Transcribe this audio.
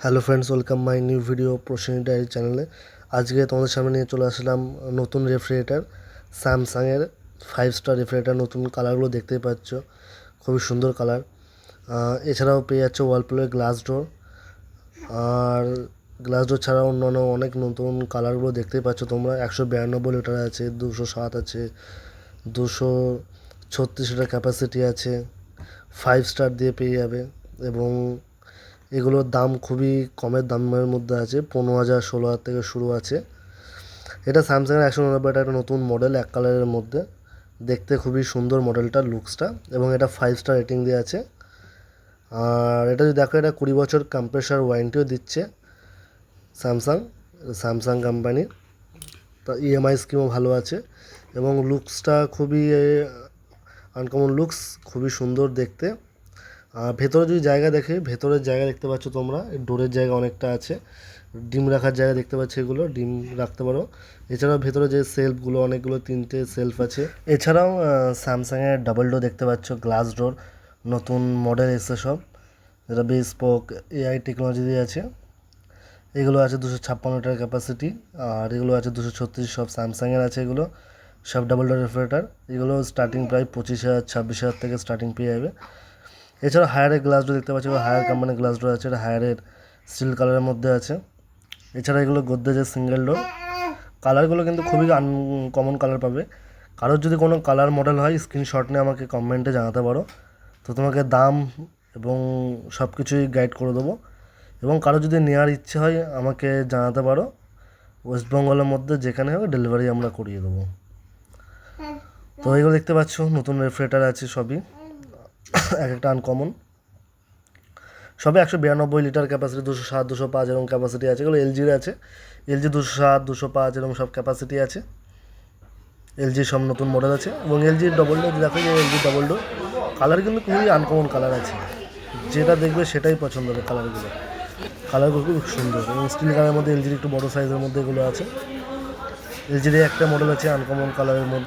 Hello friends, welcome my new video Prosenjit diary চ্যানেলে। আজকে তোমাদের সামনে নিয়ে চলে আসলাম নতুন রেফ্রিজারেটর, স্যামসাংয়ের 5 স্টার রেফ্রিজারেটর। নতুন কালারগুলো দেখতেই পাচ্ছ, খুবই সুন্দর কালার। এছাড়াও পেয়ে যাচ্ছে ওয়ালপুলের গ্লাস ডোর, আর গ্লাস ডোর ছাড়াও অন্যান্য অনেক নতুন কালারগুলো দেখতেই পাচ্ছ তোমরা। 192 লিটার আছে, 207 আছে, 236 লিটার ক্যাপাসিটি আছে, 5 স্টার দিয়ে পেয়ে যাবে। এবং এগুলোর দাম খুবই কমের দামের মধ্যে আছে, 15,000 16,000 থেকে শুরু আছে। এটা স্যামসাংয়ের 199 একটা নতুন মডেল, এক কালারের মধ্যে। দেখতে খুবই সুন্দর মডেলটার লুকসটা, এবং এটা 5 স্টার রেটিং দিয়ে আছে। আর এটা যদি দেখো, এটা 20 বছর কম্প্রেসার ওয়ারেন্টিও দিচ্ছে স্যামসাং কোম্পানির। তা ইএমআই স্কিমও ভালো আছে, এবং লুকসটা খুবই আনকমন লুকস, খুবই সুন্দর দেখতে। আর ভেতরে যদি জায়গা দেখে, ভেতরের জায়গা দেখতে পাচ্ছ তোমরা, ডোরের জায়গা অনেকটা আছে, ডিম রাখার জায়গা দেখতে পাচ্ছ, এগুলো ডিম রাখতে পারো। এছাড়াও ভেতরে যে সেলফগুলো, অনেকগুলো 3টে সেলফ আছে। এছাড়াও স্যামসাংয়ের ডাবল ডোর দেখতে পাচ্ছ, গ্লাস ডোর, নতুন মডেল এসে সব, যেটা বেসপোক এআই টেকনোলজি দিয়ে আছে। এগুলো আছে 256 লিটার ক্যাপাসিটি, আর এগুলো আছে 236, সব স্যামসাংয়ের আছে। এগুলো সব ডাবল ডোর রেফ্রিজারেটর। এগুলো স্টার্টিং প্রায় 25,000 26,000 থেকে স্টার্টিং পেয়ে যাবে। এছাড়া হায়ারের গ্লাস ডোর দেখতে পাচ্ছি, হায়ার কোম্পানির গ্লাস ডোর আছে, এটা হায়ারের স্টিল কালারের মধ্যে আছে। এছাড়া এগুলো গোদরেজের সিঙ্গেল ডোর। কালারগুলো কিন্তু খুবই আনকমন কালার পাবে। কারোর যদি কোনো কালার মডেল হয়, স্ক্রিনশট নিয়ে আমাকে কমেন্টে জানাতে পারো, তো তোমাকে দাম এবং সব কিছুই গাইড করে দেবো। এবং কারো যদি নেওয়ার ইচ্ছে হয়, আমাকে জানাতে পারো, ওয়েস্ট বেঙ্গলের মধ্যে যেখানে হবে ডেলিভারি আমরা করিয়ে দেবো। তো এগুলো দেখতে পাচ্ছ, নতুন রেফ্রিজারেটর আছে সবই, এক একটা আনকমন। সবে 192 লিটার ক্যাপাসিটি, 207 205 এরকম ক্যাপাসিটি আছে। এগুলো এলজির আছে, এলজি 207 205 এরকম সব ক্যাপাসিটি আছে। এলজির সব নতুন মডেল আছে। এবং এলজির ডবল ডোর দেখো, যে এলজি ডবল ডোর কালার কিন্তু খুবই আনকমন কালার আছে, যেটা দেখবে সেটাই পছন্দ হবে। কালারগুলো খুব সুন্দর, এবং স্টিল কালারের মধ্যে এলজির একটু বড়ো সাইজের মধ্যে এগুলো আছে। এলজির একটা মডেল আছে আনকমন কালারের মধ্যে।